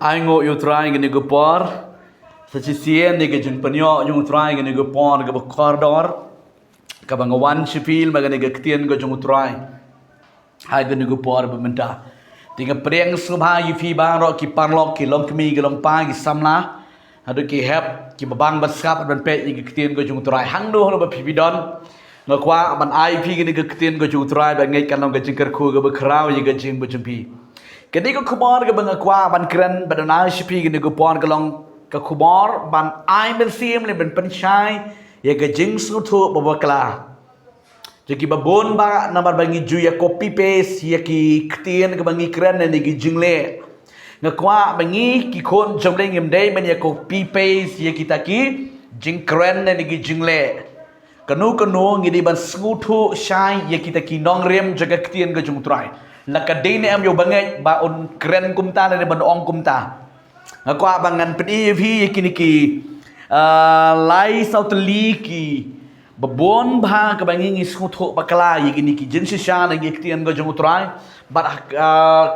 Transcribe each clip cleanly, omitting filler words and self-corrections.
Ai ngộ yêu trai cái này cái por, sa chi sien này cái chân penyo yung trai cái này cái por cái corridor, cái bang one shipil mà cái này cái tiền cái yung trai, hai cái này cái por bementa, tiga priang subha yu fi bang ro ki parlok ki long kemi ki long pa ki samla, hadu ki hep ki babang baskap ban pe cái tiền cái yung trai, hang do lo ba pi bidon, ngak qua ban ai fi cái này cái tiền cái yung trai ban ngay kan long cái chân kerku cái bekrau cái chân bejumpi. Kini ko kumar ke bang kwa ban keren ban na shipi kini ko pon kalong ke kumar ban ai ben sim le ben penchai ya ke jing su thu babakla. Jadi babon ba nambar bangi ju ya copy paste ya ki ktien ke bangi keren ni ki jing le. Ngakwa bangi ki kon jom le ngim dei ben ya copy paste ya kita ki jing keren ni ki jing le. Kanu ngidi ban su thu shai ya kita ki nong rem jaga ktien ke jung trai. Nakadini am yo bangai ba on keren kumta na ban ong kumta ngakwa bangan pedi vi kini ki lai sautli ki babon ba ka bangi ngi sutho bakla kini ki jinsi sha na gi ktian go jong utrai bat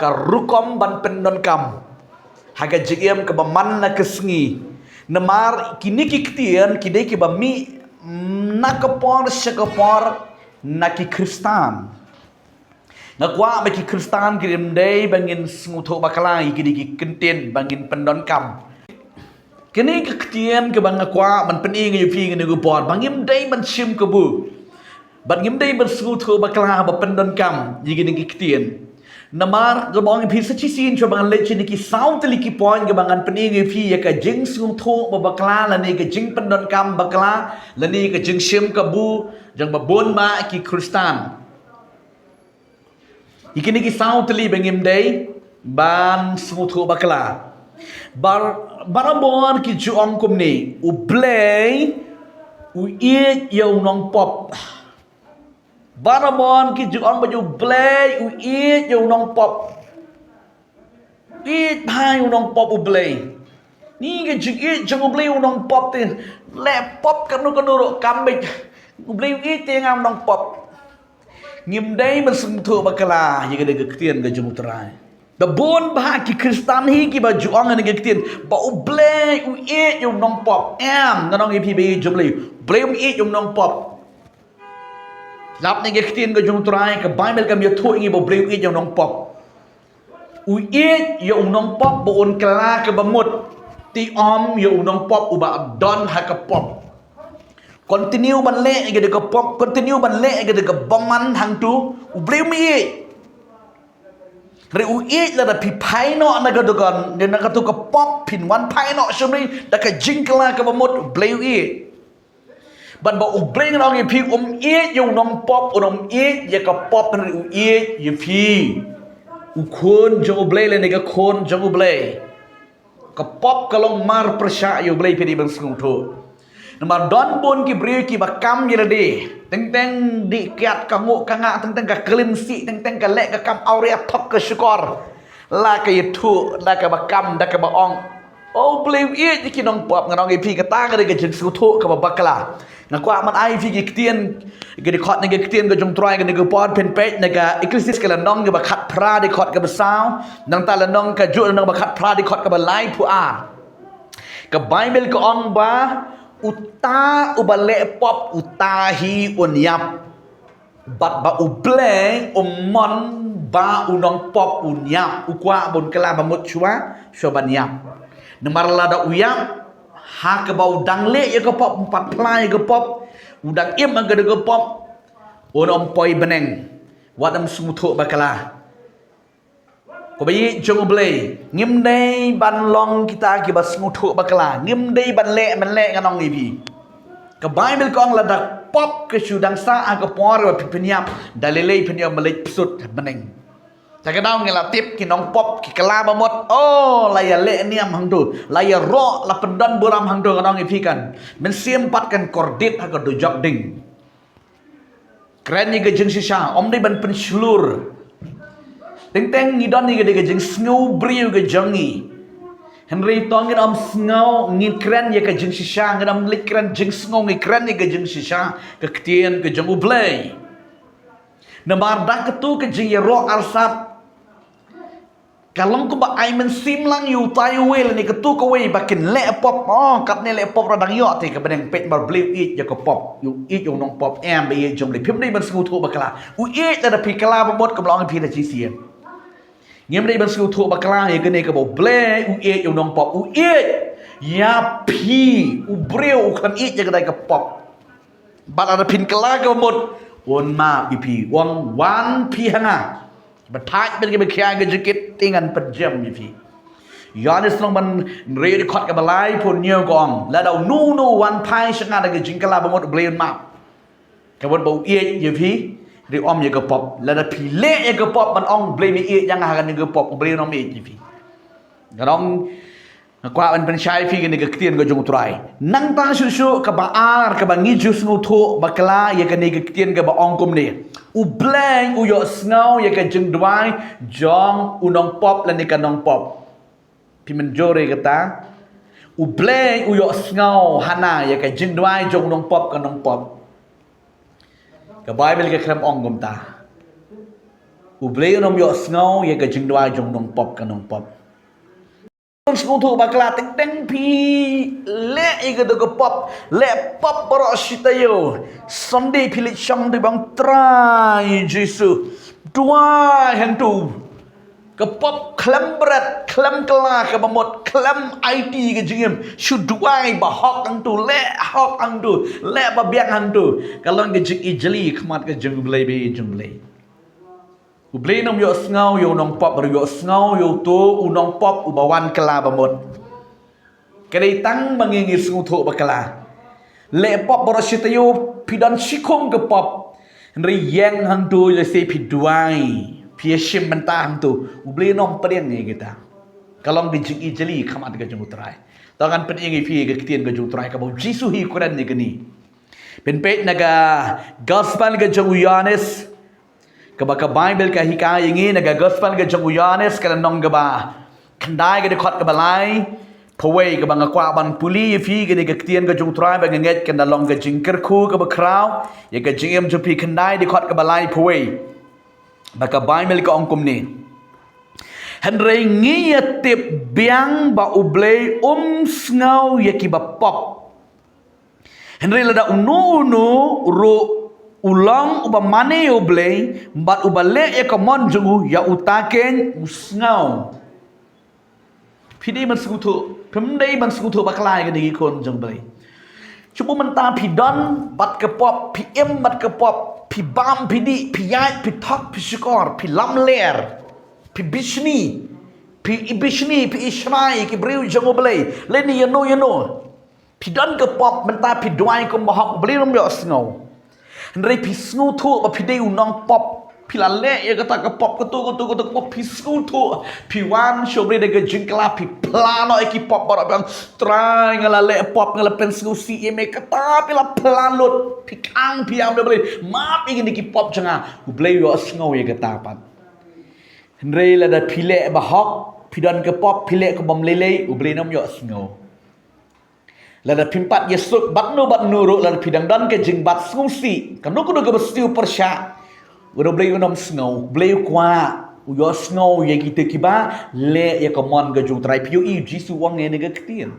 ka rukom ban pendon kam haga jigem ka baman na kesngi namar kini ki ktian kidai ki bami nakapor shakapor na ki kristan ngakwa bagi Kristen kirim day bangin smuto bakalai kini ki kenten bangin pendon kam kini kektian ke bang ngakwa ban pening yu pi ngene gupor bangim day ban sim ke bu bangim day ban smuto bakala ba pendon kam yigini ki ketian namar gabong pi sachi sin cho bang leche ni ki sound li ki point ke bangan pening yu pi ya ka jing smuto ba bakala la ni ke jing pendon kam bakala la ni ke jing sim ke bu jang ba bon ma ki Kristen ikini ki sound li bangim day ban smutu bakla barabon ki juong kumni u play u eat yo nong pop barabon ki juong baju play u eat yo nong pop eat hai u nong pop u play ni ke jing eat jang u play u nong pop tin le pop kanu ro kambik u play u eat te ngam nong pop ngim day man sumtu bakala yiga de gaktian ga jumutrai da bon ba ki kristan hi ki ba juang ne gaktian ba u ble u e yum nong pop am na nong ipi be jumle ble um e yum nong pop lap ne gaktian ga jumutrai ka bible kam yo tho ngi ba ble u e yum nong pop u e yum nong pop bo on kala ka ba mut ti om yum nong pop u ba don ha ka pop continue ban le ke de pop continue ban le ke de boman hang tu u bleu mi re u e la da pi pai no na ga do gon ne na ka tu ka pop pin wan pai no shumi da ka jinkla ka ba mot bleu e ban ba u bleu no ngi pi e yu nom pop e ya ka pop re u e yu pi u kon jo bleu le ne ga kon jo bleu ka pop ka long mar prasha yu bleu pi di ban sung tu nama don bon ki bri ki bakam ye de teng teng di kiat ka ngok ka nga teng teng ka kelinsi teng teng ka lek ka kam aurea thok ka syukor la ka yitu la ka bakam da ka baong oh believe it ki nong pop ngang pi ka ta ka de ka jin su thu ka bakala na kwa man ai fi ki tien ke de khot ne ke tien ka jong try ka ne ka pot pen pe ne ka ekrisis ka la nong ka ba khat pra de khot ka ba sao nang ta la nong ka ju nong ba khat pra de khot ka ba lai pu a ka bible ka ong ba uta ubale pop utahi unyap bat ba uble umon ba unong pop unyap ukwa bon kala ba mut chua shobanyap nemar lada uyap ha ke bau dang le ye ke pop empat plai ke pop udang im ang ke pop onom poi beneng wadam sumutu bakala ko bayi jong blay ngim day ban long kita ki bas mutu bakala ngim day ban le man le nganong ibi ka bible kong la dak pop ke sudang sa aga por wa pipinyap dalele pinyap malek psut beneng ta ka daw ngela tip ki nong pop ki kala ba mot oh la ya le niam hang tu la ya ro la pendan buram hang tu nganong ibi kan men siem pat kan kordit ha ka do job ding keren ni ge jeng sisa om day ban penslur teng teng ngidon ni gede gejeng snow briu ge jangi Henry tongin om snow ngin kren ye ke jeng sisa ngam lik kren jeng snow ngi kren ye ge jeng sisa ke ktien ke jeng ublay namar dak tu ke jeng ye ro arsat Kalau kau ba ai men sim lang you tai wel ni ketu ko we bakin le pop kat ne le pop radang yo te ka beneng pet bar bliu it ya ko pop you it yo nong pop em be ye jom le phim dei ban sku thu bakla u it da pi kala ba mot ka blong pi da chi sien ngem dei ban sku thu bakla ye ke ne ka bo ble u it yo nong pop u it ya pi u breu u kan it ya ka dai ka pop ba da pin kala ka mot won ma pi wang wan pi hanga but tight ben ke kya ke jikit tingan pejam pi Yohanes long ban re khot ka balai pun nyo gong la dau nu wan pai shanga da ke jingkala ba mot bleun ma ka bot bau ie ye pi ri om ye ka pop la da pi le ye ka pop ban ong ble mi ie yang ha kan ke pop bleun om ie pi ka dong qua ban shai pi ke ne ke tien ko jung trai nang ta su ka ba ar ka ba ngi jus ngu thu ba kala ye ka ne ke tien ka ba ong kum ne u blank u yo snow ye ka jeng dwai jong u nong pop la ni ka nong pop pi men jore kata u blank u yo snow hana ye ka jeng dwai jong nong pop ka nong pop ka bible ka kram ong gum ta u blank nong yo snow ye ka jeng dwai jong nong pop ka nong pop sku thu bakla teng teng pi le ige do pop le pop baro shitayo sunday pili chang de bang trai jesu dua hantu ke pop klam berat klam kala ke bamot klam it ke jingem shu dua ba hok ang tu le hok ang tu le ba biang ang tu kalau ke jing ijli khmat ke jing blai be jing blai u blai nom yo snau yo nong pop yo snau yo tu u nong pop u bawan kala bamot kedai tang mangingi sungu thu bakala le pop boroshita yo pidan shikong ke pop ri yang hang tu le se pi duai pi shim menta hang tu u blai nom preng ni kita kalong di jing ijli khamat ke jung utrai tangan pen ingi pi ke tien ke jung utrai ka bo jisu hi quran ni kini pen pet naga gospel ke jung Yohanes ka Bible ka hikaya ingi naga gospel ka jong Yohanes ka nong ka ba kandai ka dekot ka balai pawai ka bang kwa ban puli fi ka ni ka tien ka jong trai ba nget ka long ka jingker khu ka ba kraw ye ka jingem ju pi kandai dekot ka balai pawai ba ka Bible ka ongkum ni henrei ngi tip biang ba ublei snau ye ki ba pop henrei lada unu ro ulang uba mane oblei bat ubale e komon jungu ya utaken usngau pidi man skutu pemdei man skutu baklai ke digi kon jong blei cuba menta pidon bat ke pop pm bat ke pop pi bam pidi pi yai pi thok pi shikor pi lam ler pi bishni pi ibishni pi ishmai ki breu jong oblei leni yano pidon ke pop menta pi duai ko mohok blei rom yo snau Nrei pisngu tu ba pidei unong pop pilale ya kata ke pop ketu pop pisngu tu piwan sobre de jingkla pi plano eki pop bara bang try ngalale pop ngala pensngu si eme kata pila planut pikang piam de beli map ingin iki pop janga ublei yo sngo ya kata pat Nrei la da pile ba hok pidon ke pop pile ke bom lele ublei nom yo sngo lada pimpat yesuk bat nuru lada pidang dan ke jing bat skusi kanu kudu ke bestiu persya udah beli unom snow beli kwa uyo snow ye kita kiba le ye komon ke jung trai piu i jisu wang ne ke ketien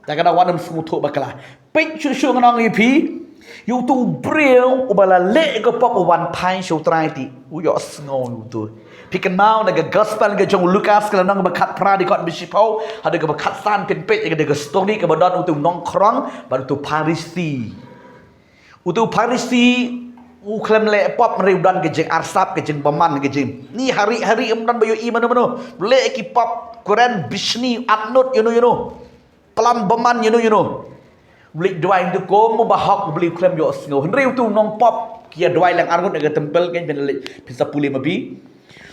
ta kada wanam smutu bakala pek chu ngang ipi yu tu breu ubala le ke pop wan pai shu trai ti uyo snow tu pikan mau naga gospel ke jong Lukas kalau nang bakat pradi kot bisipau ada ke bakat san pen pet ke de story ke badon untuk nong krong baru tu parisi untuk parisi u klem le pop reudan ke jeng arsap ke jeng paman ke jeng ni hari-hari emdan bayu i mano le ki pop Quran bisni atnut you know pelan baman you know beli dua itu komo bahak beli klem yo snow reu tu nong pop kia dua lang argut ke tempel kan bisa pulih mabi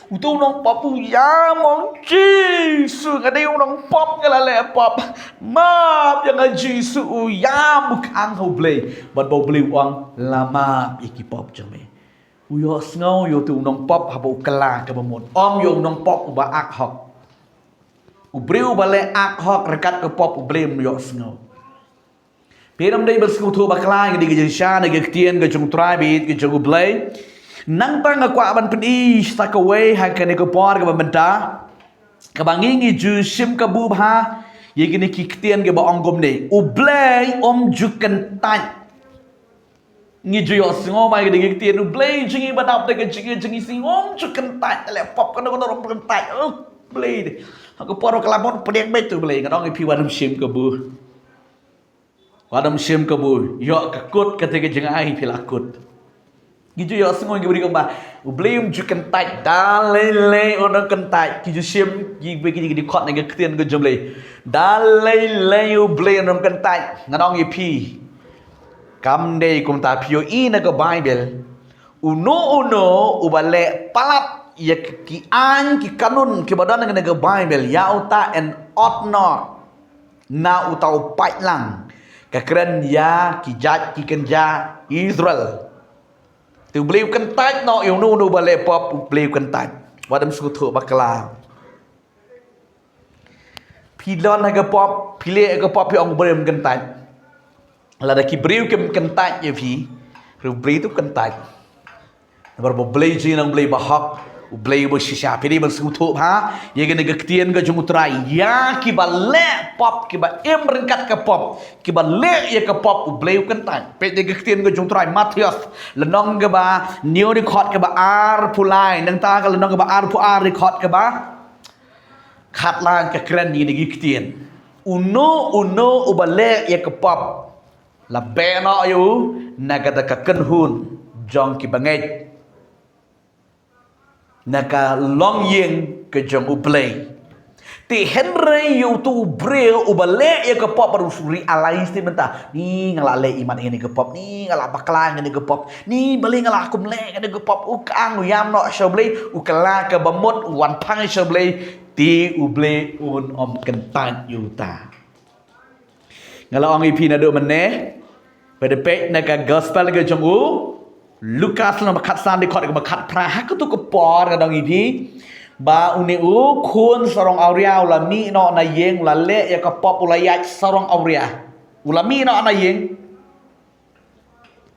Utu nong papu ya mong Jisu ngade nong pop ngalale pop map yang Jisu ya bukan ho blay but bo blay wang lama iki pop jame uyo snau yo tu nong pop habo kala ke bamon om yo nong pop uba ak hok ubreu bale ak hok rekat ke pop ublem yo snau Piram dei bersekutu bakla ngadi ke jisha ne ke tien ke jung trai bit ke jung blay nang tang kwa ban pen I sakaway ha kene ko por ka benta ka bangingi ju sim ka bu ha ye gini ki ktien ke ba ongom ne u blay jukan tan ngi ju yo singo mai ke ktien u blay jingi ba dap de ke jingi singom jukan tan le pop ka no ro kan tan blay de ha ko por ka labon pedek bet tu blay ka dong I pi wadam sim ka bu wadam sim ka bu yo ka kut ka te ke jingai pi la kut gitu ya semua yang beri gambar ublim ju kentai dalele orang kentai gitu sim gigi di kot nega ketian ke jomle dalele ublim orang kentai ngadong pi kam dei kum ta pio I nega bible uno ubale palat ya ki an ki kanun ki badan nega bible ya uta and ought not na uta upai lang ka keren ya ki jat ki kenja Israel tu beliau kentai no yang nu balik pop beliau kentai wadam suku bakala pilon aga pop pilih aga pop yang beliau kentai lada ki beliau kentai je pi beliau tu kentai baru beliau je nang beliau bahak beliau bersisa pilih bersuku ha ye gena gektian ke jumutrai ya ki balik pop ki ba em rengkat ke pop ki balik ye ke pop beliau kentai pe ye gektian ke jumutrai Matius lenong ke ba new record ke ba ar pulai nang ta ke lenong ke ba ar pu ar record ke ba khat lang ke keren ni gektian uno ubalik ye ke pop la be no yu nagada ka kenhun jong ki bangai naka long yeng ke jong ublay ti henry yu tu breu ubale ya ke pop baru suri alai menta ni ngala le iman ini ke pop ni ngala baklang ini ke pop ni bali ngala akum le ini ke pop ukang yam no shoblay ukala ke bamut wan pang shoblay ti uble un om kentan yuta ngala ong ipi na do meneh pada pek naka gospel ke jong u Lukas na makat san di kot ke makat prahak tu ke por kadang ipi ba uni kun sorong auria ulami no na yeng la le ya ke pop ulayat sorong auria ulami no na yeng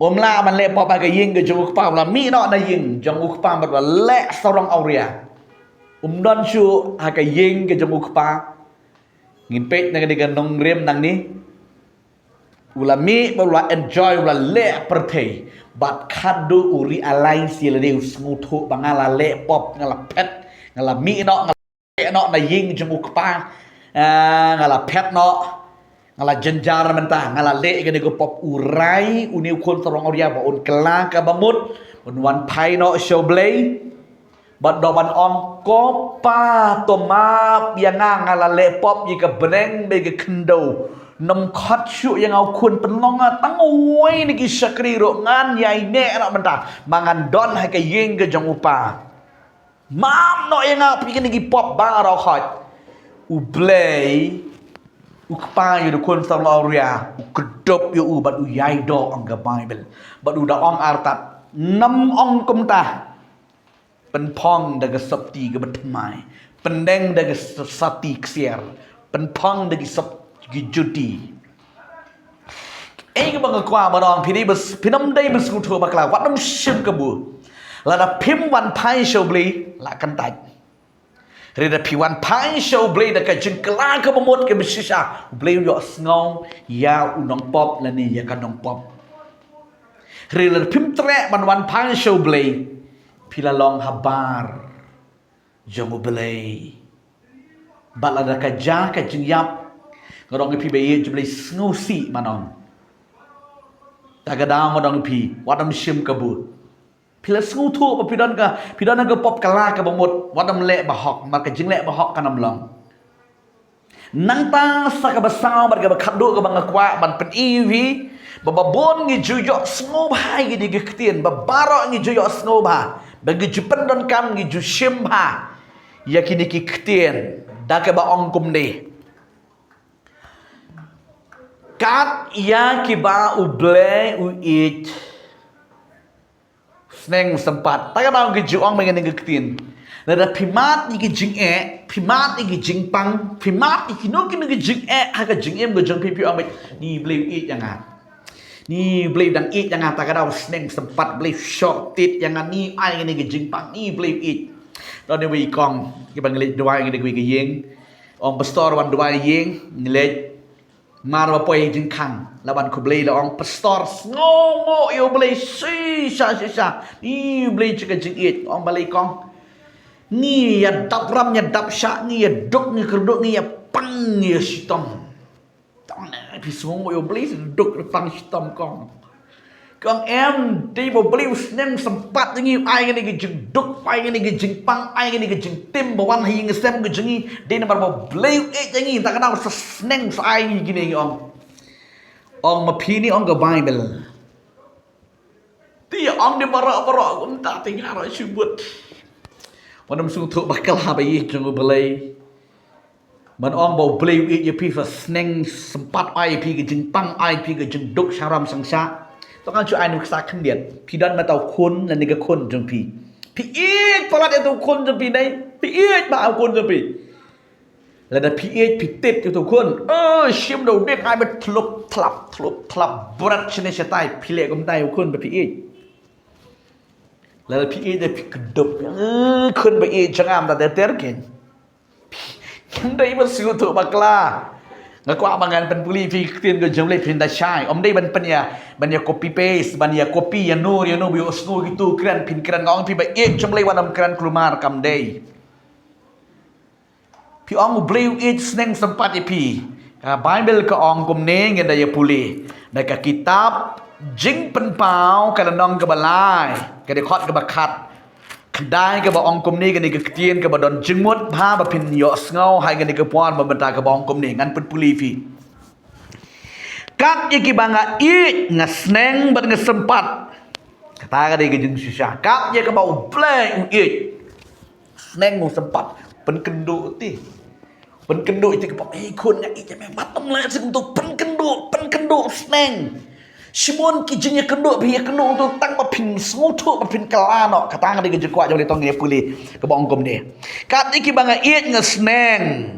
omla man le pop ba ke yeng ke jong pa ulami no na yeng jong pa ba le sorong auria don chu ha ke yeng ke jong pa ngin pet na ke nong rem nang ni ulami ba enjoy ula le pertei bat kadu uri alai sila deus ngutu bangala le pop ngala pet ngala mi no ngala na ying jemuk pa ngala pet no ngala jenjar mentah ngala le gede go pop urai uniu kon torong auria ba un kela ka bamut un wan pai no shoblay bat do ban on ko pa to ma bianga ngala le pop yi ka beneng be ge kendo nằm khát chịu yang au kun penlong tang oi ni ki sakri ro ngan yai ne na benta mangan don hai ka yeng ke jong upa mam no yang au pi ki pop ba ro khot u blay u kpa yu kun sang lo ria u kedop yu u bat u yai do ang ga bible bat u da ong artat nam ong kum ta pen pong da ga sapti ga batmai pendeng da ga sati ksier pen pong da gi sap gijuti cái bằng qua mà đòn thì đi năm đây bus culture bạc là quát năm sim cơ bù là đã phim one pie show bli là căn tạch rồi đã phim one pie show bli đã cái chừng cá cơ một cái bus sa bli yo ngong ya unong pop là ni ya kan nong pop rồi là phim tre bằng one pie show bli pila long habar jomo bli bạn là cái giá cái chừng yap ngadong pi bayi jumlah snusi manon tagadang ngadong pi wadam sim kabut pila snutu pa pidan ka pop kala ka bamut wadam le bahok mar ka jing le bahok kanam long nang ta sa ka basang mar ka khadu ka bang kwa ban pen iwi bababon ngi juyo snob hai gi dig ktien babaro ngi juyo snob ha bagi jupen don kam ngi ju sim ha yakini ki ktien da ka ba ong kum ne kat ia kiba uble uit sneng sempat tak ada ke juang mengen ke tin nada pimat ni ke jing pimat ni ke jing pang pimat ni no ke jing ha ke jing em ke jing pipi amit ni ble uit yang Ni boleh dang it jangan tak ada sneng sempat boleh short tit jangan ni ai ni ke jingpang ni boleh it. Đó nên vì con cái bằng lịch đoài cái cái giếng ông pastor ban đoài giếng lịch mà nó quay trên khang là ban khub lê là ông pastor ngô ngô yêu bê xí xa đi bê cho cái chữ ít ông bê con ni ya đập ram ya đập sa ni ya đục ni kerduk ni ya pang ni ya sitom tong này thì xuống yêu bê đục pang sitom con em đi vào believe nên sempat như ai cái chừng đúc ai cái chừng pang ai cái chừng tim bảo quan hình xem cái chừng đi nên mà bảo believe ấy cái gì ta cái nào nên ai như cái này ông mà phi ni ông cái Bible thì ông đi barok cũng ta tiếng hà rồi chịu bớt mà năm xưa thuộc bạc la bây giờ chúng believe mình ông bảo believe ấy phi phải nên sempat ai phi cái chừng pang ai phi cái chừng đúc saram sang saต้องการช่วยไอ้หนุ่มสาวขันเดียดพี่ดันมาเต่าคนและนี่ก็คนจงพี่อีกพอเราได้ตัวคนจงพี่ได้พี่อีกมาเอาคนจงพี่แล้วแต่พี่อีกพี่ติดอยู่ตัวคนชิมดูเด็กไอ้มันทลุบทลับบรัดชนิดเชตัยพี่เล็กก็ไม่ได้เอาคนไปพี่อีกแล้วพี่อีกได้พี่กระดบคนไปอีกช่างงามแต่เต๋อเก่งยังได้มาสู้ตัวบักลาNgaku abangan penpuli fikirin ke jumlah pindah syai. Om day ban copy paste, ban copy ya no bio snow gitu keren kong pi ba jumlah wanam keren kelumar kam day. Pi ong bleu sneng sempat pi. Bible ke ong kum ne ngeda ya puli. Da ka kitab jing penpau ka nong ke balai, ka de khot ke bakat. Kedai ke ba ong kum ni ke ni ke tien ke ba don jengmut pha ba pin yo ngau hai ke ni ke puan ba benta ke ba ong kum ni ngan pun puli fi kap ye ki banga i ngasneng ban ngesempat kata ka de ke jeng susah kap ye ke ba play i sneng mu sempat pen kendu ti pen kendu ti ke ba kun nga i me matam la sing tu pen kendu sneng Simon kijingnya kenduk pihak kenduk tu tang bapin sengutuk bapin kelano kata ngadi ke kuat jong tong dia puli ke bongkom dia kat iki banga iet ngesneng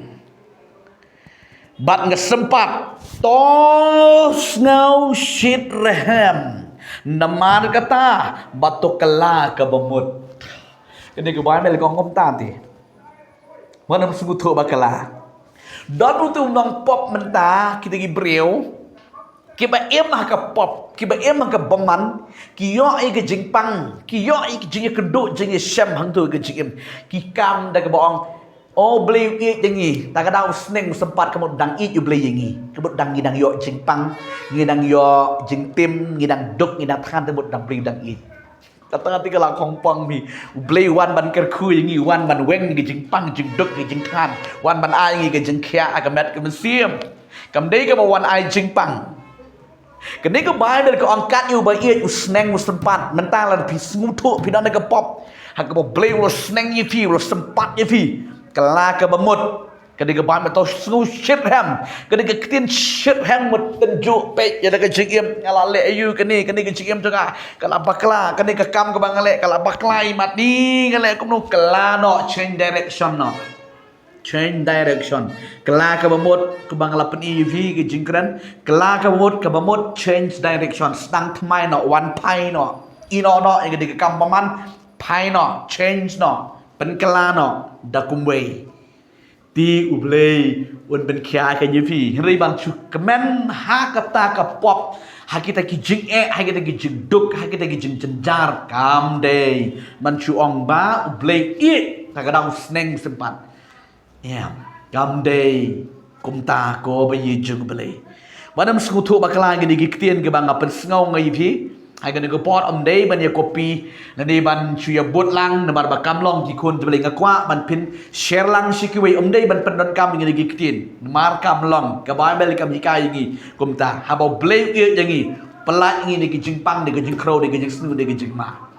bat ngesempat tos ngau shit rehem namar kata batu kela ke bemut ini ke Bible kong kom tam ti mana sengutuk bakala dan untuk nong pop mentah kita gi breu kiba emah ke pop kiba emah ke beman kiyo ai ke jingpang kiyo ai ke jing keduk jing syam hang tu ke jing ki kam da ke boong oh beli i jengi ta ka dau sneng sempat kamu dang i you beli yengi kebut dang ngidang yo jingpang ngidang yo jing tim ngidang duk ngidang than tebut dang beli dang i kata ngati ke lang kong pong mi beli wan ban ker khu yengi wan ban weng ke jingpang jing duk ke jing than wan ban ai ngi ke jing khia ka met ke siam kam dei ke wan ai jingpang Ketika Bible ke angkat you ba iet sneng sempat mentang la pi ngutuk pi dan ke pop hak ke blay lo sneng ye pi lo sempat ye pi kala ke bemut ketika Bible to snu shit ham ketika ketin shit ham mut tenjuk pe ya ke jigim ngala le you keni ke jigim juga kala bakla ketika kam ke bangale kala baklai mat di ngale kum no kala no change direction no change direction kela ke bemut ke bangla pen EV ke jingkran kela ke bemut change direction stang thmai no one pai no ino no ke di kam paman pai no change no pen kela no da kumwei ti ublei un ben kya ke yipi ri bang chu kemen ha kata ke pop ha kita ki jing ha kita ki jing duk ha kita ki jing jenjar kam dei man chu ong ba ublei i ta ka dang sneng sempat ya kam day kumta ko ba yi jung bele manam skutu bakala gidi giktien ke banga pen ngau ngai phi hai gani ko pot om day ban ya kopi na ni ban chu ya bot lang na bar bakam long ji kun bele ngakwa ban pin share lang shikiwe om day ban pen don kam gidi giktien mar kam long ka bai bele kam yikai ngi kumta ha ba ble ye yangi pelak ngi ni ki jingpang de ki jingkro de ki jingsnu de ki jingma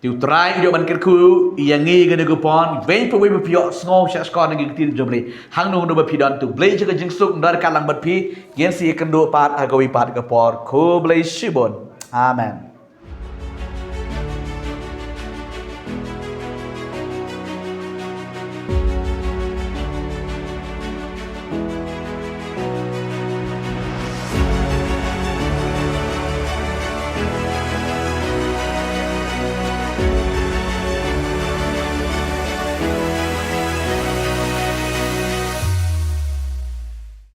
Tiu try yo ban kerku yangi gede kupon vei pe we pio sngo sha skon ngi tin joble hang no no ba pidon tu ble je jing suk ndar kalang bat pi yen si kendo pat agawi pat ka por ko ble shibon amen